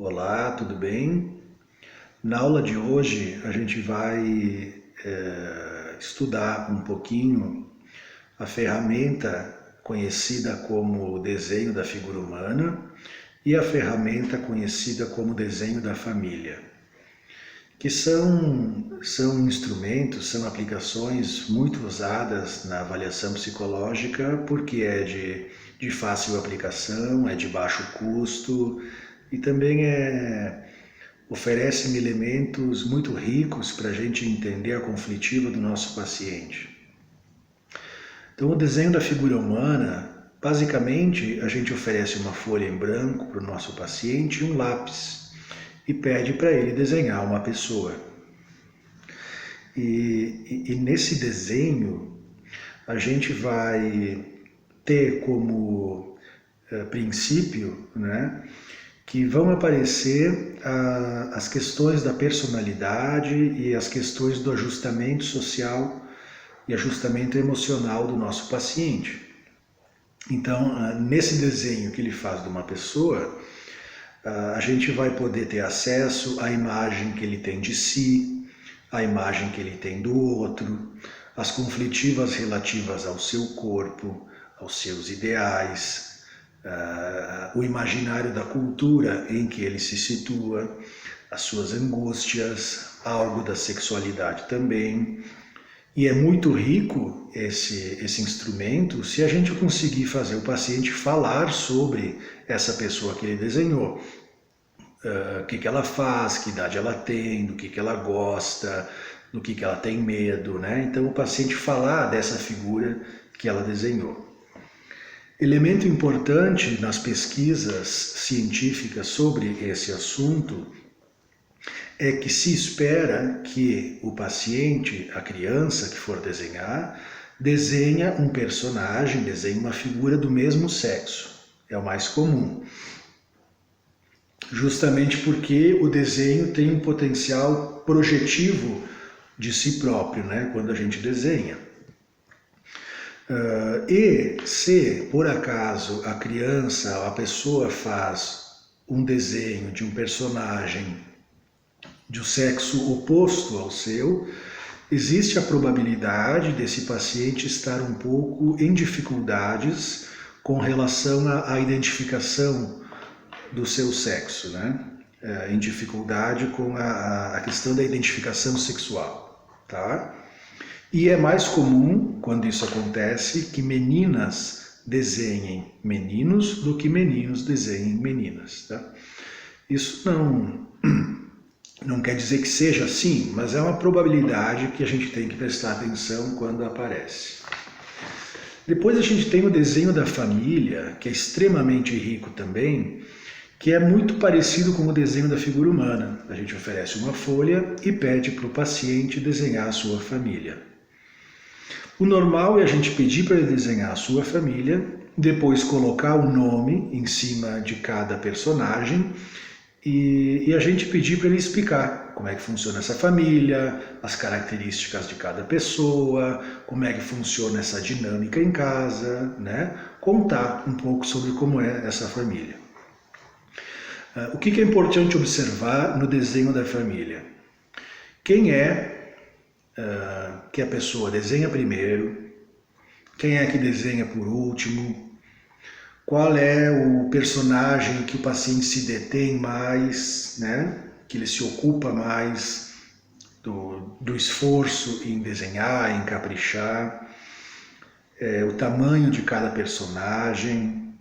Olá, tudo bem? Na aula de hoje a gente vai estudar um pouquinho a ferramenta conhecida como desenho da figura humana e a ferramenta conhecida como desenho da família, que são instrumentos, são aplicações muito usadas na avaliação psicológica porque é de fácil aplicação, é de baixo custo e também oferecem elementos muito ricos para a gente entender a conflitiva do nosso paciente. Então, o desenho da figura humana, basicamente, a gente oferece uma folha em branco para o nosso paciente e um lápis e pede para ele desenhar uma pessoa. E nesse desenho, a gente vai ter como princípio, né, que vão aparecer as questões da personalidade e as questões do ajustamento social e ajustamento emocional do nosso paciente. Então, nesse desenho que ele faz de uma pessoa, a gente vai poder ter acesso à imagem que ele tem de si, à imagem que ele tem do outro, as conflitivas relativas ao seu corpo, aos seus ideais, o imaginário da cultura em que ele se situa, as suas angústias, algo da sexualidade também. E é muito rico esse instrumento se a gente conseguir fazer o paciente falar sobre essa pessoa que ele desenhou. O que ela faz, que idade ela tem, do que ela gosta, do que ela tem medo, né? Então o paciente falar dessa figura que ela desenhou. Elemento importante nas pesquisas científicas sobre esse assunto é que se espera que o paciente, a criança que for desenhar, desenha um personagem, desenhe uma figura do mesmo sexo. É o mais comum. Justamente porque o desenho tem um potencial projetivo de si próprio, né, quando a gente desenha. E se, por acaso, a criança, a pessoa faz um desenho de um personagem de um sexo oposto ao seu, existe a probabilidade desse paciente estar um pouco em dificuldades com relação à identificação do seu sexo, né? Em dificuldade com a questão da identificação sexual, tá? E é mais comum, quando isso acontece, que meninas desenhem meninos do que meninos desenhem meninas, tá? Isso não quer dizer que seja assim, mas é uma probabilidade que a gente tem que prestar atenção quando aparece. Depois a gente tem o desenho da família, que é extremamente rico também, que é muito parecido com o desenho da figura humana. A gente oferece uma folha e pede para o paciente desenhar a sua família. O normal é a gente pedir para ele desenhar a sua família, depois colocar o nome em cima de cada personagem e a gente pedir para ele explicar como é que funciona essa família, as características de cada pessoa, como é que funciona essa dinâmica em casa, né? Contar um pouco sobre como é essa família. O que é importante observar no desenho da família? Quem é que a pessoa desenha primeiro, quem é que desenha por último, qual é o personagem que o paciente se detém mais, né? Que ele se ocupa mais do esforço em desenhar, em caprichar, o tamanho de cada personagem,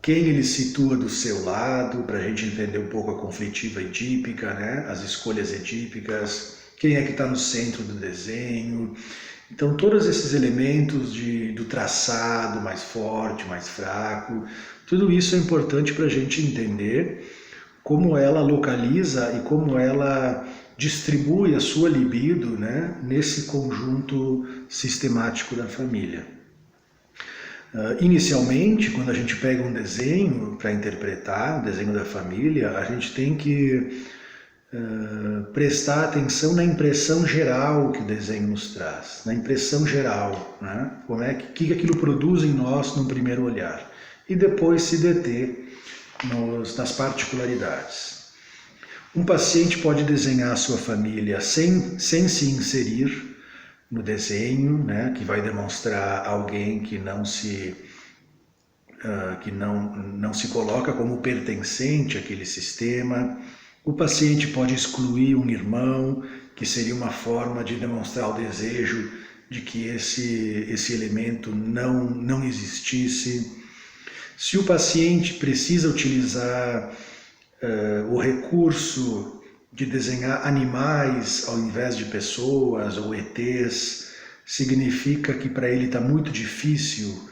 quem ele situa do seu lado, para a gente entender um pouco a conflitiva edípica, né? As escolhas edípicas, quem é que está no centro do desenho. Então, todos esses elementos do traçado mais forte, mais fraco, tudo isso é importante para a gente entender como ela localiza e como ela distribui a sua libido, né? Nesse conjunto sistemático da família. Inicialmente, quando a gente pega um desenho para interpretar, o desenho da família, a gente tem que prestar atenção na impressão geral que o desenho nos traz, na impressão geral, né? Como é que aquilo produz em nós num primeiro olhar, e depois se deter nas particularidades. Um paciente pode desenhar a sua família sem se inserir no desenho, né, que vai demonstrar alguém que não se coloca como pertencente àquele sistema. O paciente pode excluir um irmão, que seria uma forma de demonstrar o desejo de que esse elemento não existisse. Se o paciente precisa utilizar o recurso de desenhar animais ao invés de pessoas ou ETs, significa que para ele está muito difícil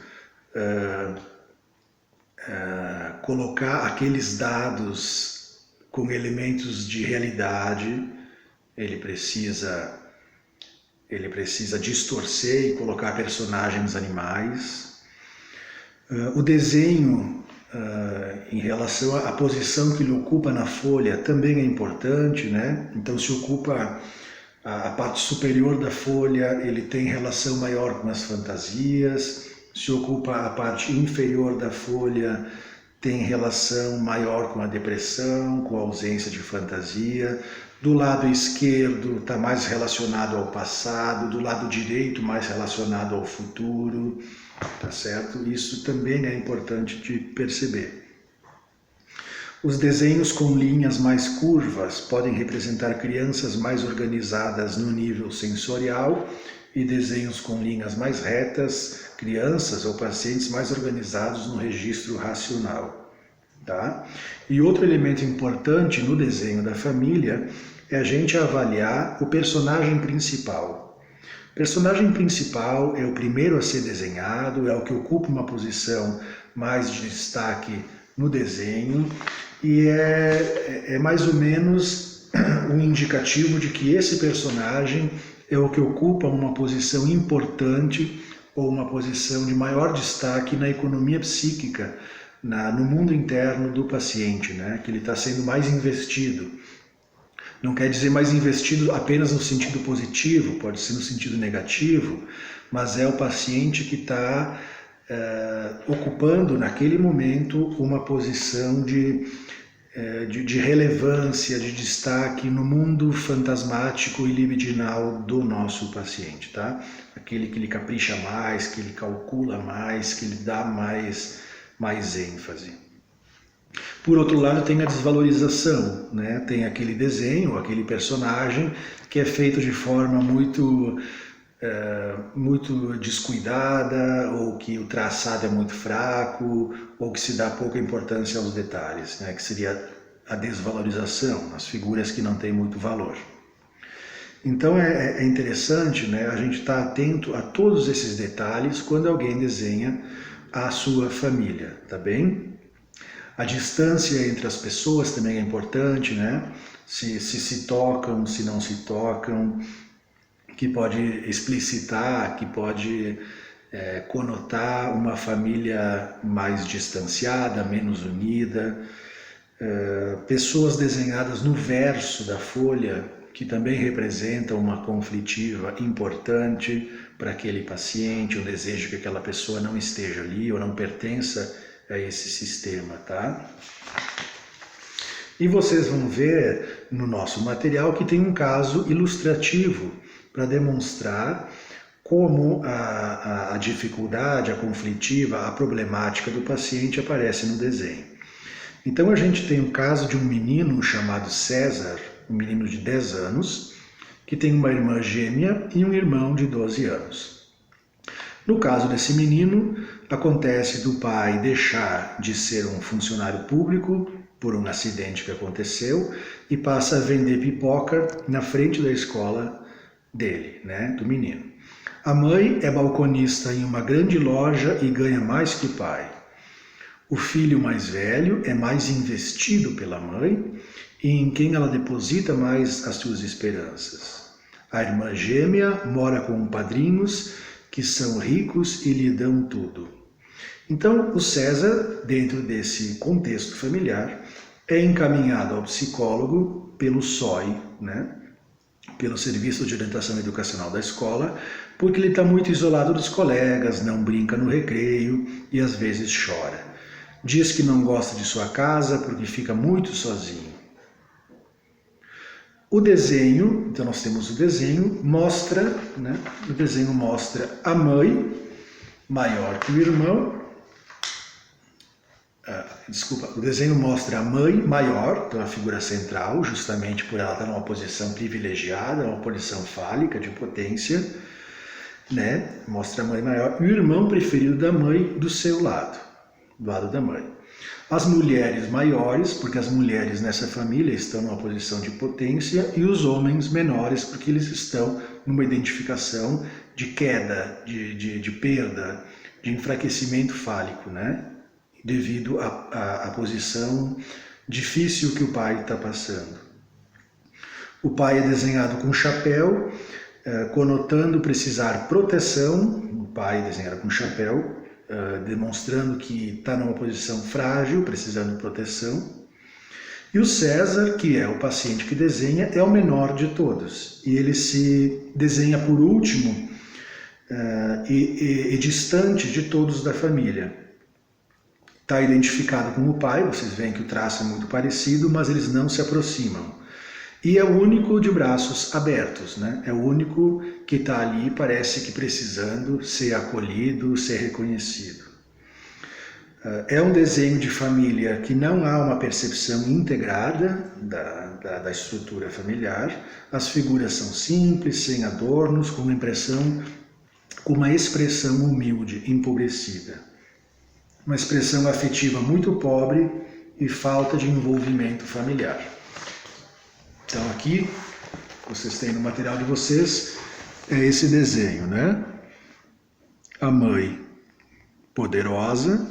colocar aqueles dados com elementos de realidade. Ele precisa distorcer e colocar personagens animais. O desenho, em relação à posição que ele ocupa na folha, também é importante, né? Então, se ocupa a parte superior da folha, ele tem relação maior com as fantasias. Se ocupa a parte inferior da folha, tem relação maior com a depressão, com a ausência de fantasia. Do lado esquerdo está mais relacionado ao passado, do lado direito mais relacionado ao futuro, tá certo? Isso também é importante de perceber. Os desenhos com linhas mais curvas podem representar crianças mais organizadas no nível sensorial e desenhos com linhas mais retas, crianças ou pacientes mais organizados no registro racional. Tá? E outro elemento importante no desenho da família é a gente avaliar o personagem principal. O personagem principal é o primeiro a ser desenhado, é o que ocupa uma posição mais de destaque no desenho e é mais ou menos um indicativo de que esse personagem é o que ocupa uma posição importante ou uma posição de maior destaque na economia psíquica, no mundo interno do paciente, né? Que ele está sendo mais investido. Não quer dizer mais investido apenas no sentido positivo, pode ser no sentido negativo, mas é o paciente que está ocupando naquele momento uma posição de relevância, de destaque no mundo fantasmático e libidinal do nosso paciente, tá? Aquele que ele capricha mais, que ele calcula mais, que ele dá mais ênfase. Por outro lado, tem a desvalorização, né? Tem aquele desenho, aquele personagem que é feito de forma muito descuidada, ou que o traçado é muito fraco, ou que se dá pouca importância aos detalhes, né? Que seria a desvalorização, as figuras que não têm muito valor. Então é interessante, né, a gente estar atento a todos esses detalhes quando alguém desenha a sua família, tá bem? A distância entre as pessoas também é importante, né? Se tocam, se não se tocam, que pode explicitar, que pode conotar uma família mais distanciada, menos unida. Pessoas desenhadas no verso da folha, que também representam uma conflitiva importante para aquele paciente, um desejo que aquela pessoa não esteja ali ou não pertença a esse sistema, tá? E vocês vão ver no nosso material que tem um caso ilustrativo para demonstrar como a dificuldade, a conflitiva, a problemática do paciente aparece no desenho. Então a gente tem o caso de um menino chamado César, um menino de 10 anos, que tem uma irmã gêmea e um irmão de 12 anos. No caso desse menino, acontece do pai deixar de ser um funcionário público por um acidente que aconteceu e passa a vender pipoca na frente da escola dele, né, do menino. A mãe é balconista em uma grande loja e ganha mais que o pai. O filho mais velho é mais investido pela mãe e em quem ela deposita mais as suas esperanças. A irmã gêmea mora com padrinhos que são ricos e lhe dão tudo. Então, o César, dentro desse contexto familiar, é encaminhado ao psicólogo pelo SOI, né? Pelo Serviço de Orientação Educacional da escola, porque ele está muito isolado dos colegas, não brinca no recreio e às vezes chora. Diz que não gosta de sua casa porque fica muito sozinho. O desenho, então nós temos o desenho, mostra, né? O desenho mostra a mãe maior que o irmão. O desenho mostra a mãe maior, então a figura central, justamente por ela estar numa posição privilegiada, uma posição fálica de potência, né? Mostra a mãe maior e o irmão preferido da mãe do seu lado, do lado da mãe. As mulheres maiores, porque as mulheres nessa família estão numa posição de potência, e os homens menores, porque eles estão numa identificação de queda, de perda, de enfraquecimento fálico, né? Devido à posição difícil que o pai está passando. O pai é desenhado com chapéu, conotando precisar proteção. O pai desenhado com chapéu, demonstrando que está numa posição frágil, precisando de proteção. E o César, que é o paciente que desenha, é o menor de todos. E ele se desenha por último e distante de todos da família. Está identificado com o pai, vocês veem que o traço é muito parecido, mas eles não se aproximam. E é o único de braços abertos, né? É o único que está ali, parece que precisando ser acolhido, ser reconhecido. É um desenho de família que não há uma percepção integrada da estrutura familiar. As figuras são simples, sem adornos, com uma expressão humilde, empobrecida. Uma expressão afetiva muito pobre e falta de envolvimento familiar. Então aqui, vocês têm no material de vocês, é esse desenho, né? A mãe poderosa,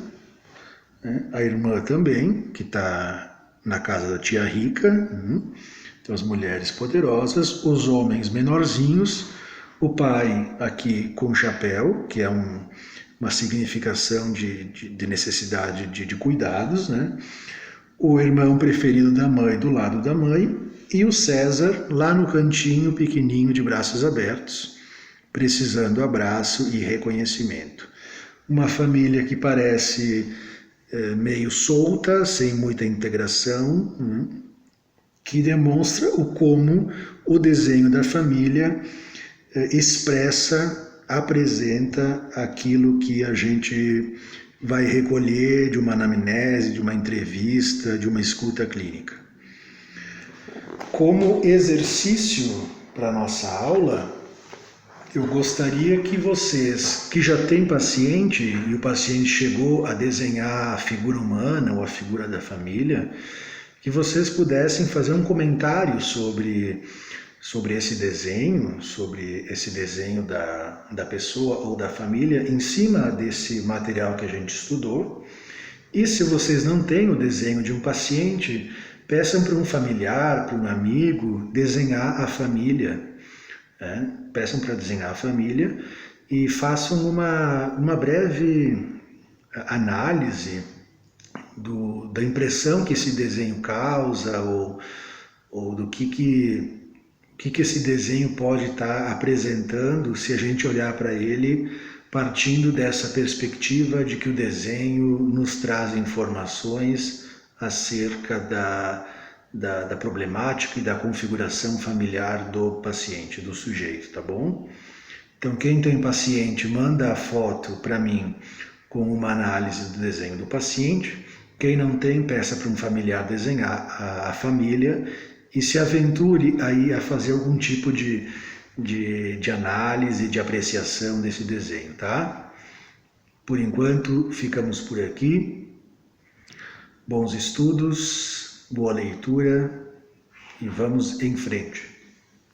né? A irmã também, que está na casa da tia rica, então as mulheres poderosas, os homens menorzinhos, o pai aqui com chapéu, que é uma significação de necessidade de cuidados, né? O irmão preferido da mãe do lado da mãe e o César lá no cantinho pequenininho de braços abertos, precisando abraço e reconhecimento. Uma família que parece meio solta, sem muita integração, que demonstra como o desenho da família expressa, apresenta aquilo que a gente vai recolher de uma anamnese, de uma entrevista, de uma escuta clínica. Como exercício para a nossa aula, eu gostaria que vocês, que já têm paciente e o paciente chegou a desenhar a figura humana ou a figura da família, que vocês pudessem fazer um comentário sobre esse desenho da pessoa ou da família em cima desse material que a gente estudou. E se vocês não têm o desenho de um paciente, peçam para um familiar, para um amigo, desenhar a família. Peçam para desenhar a família e façam uma breve análise da impressão que esse desenho causa ou do que esse desenho pode estar apresentando se a gente olhar para ele partindo dessa perspectiva de que o desenho nos traz informações acerca da problemática e da configuração familiar do paciente, do sujeito, tá bom? Então, quem tem paciente, manda a foto para mim com uma análise do desenho do paciente. Quem não tem, peça para um familiar desenhar a família e se aventure aí a fazer algum tipo de análise, de apreciação desse desenho, tá? Por enquanto, ficamos por aqui. Bons estudos, boa leitura e vamos em frente.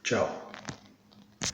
Tchau.